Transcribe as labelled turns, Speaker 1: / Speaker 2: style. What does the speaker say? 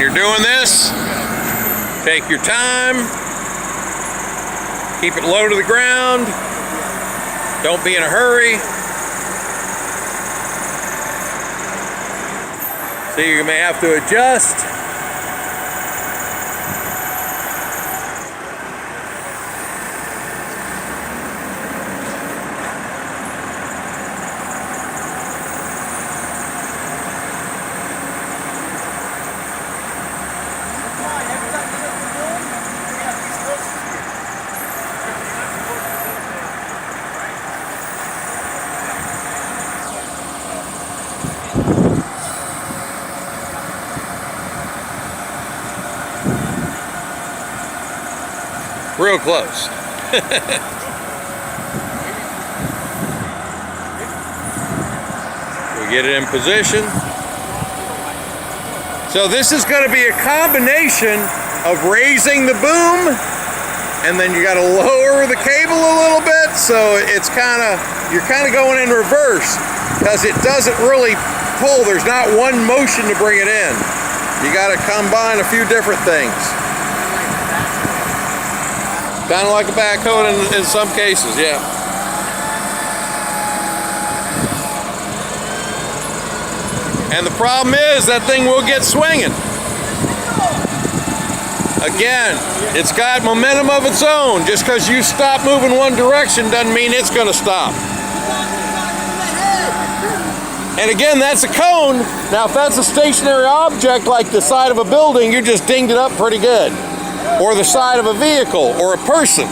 Speaker 1: you're doing this, take your time, keep it low to the ground, don't be in a hurry. So you may have to adjust. Real close. We get it in position. So this is going to be a combination of raising the boom, and then you got to lower the cable a little bit, so it's you're kind of going in reverse because it doesn't really pull. There's not one motion to bring it in. You got to combine a few different things. Kind of like a backhoe in some cases, yeah. And the problem is that thing will get swinging. Again, it's got momentum of its own. Just because you stop moving one direction doesn't mean it's going to stop. And again, that's a cone. Now, if that's a stationary object like the side of a building, you just dinged it up pretty good. Or the side of a vehicle, or a person.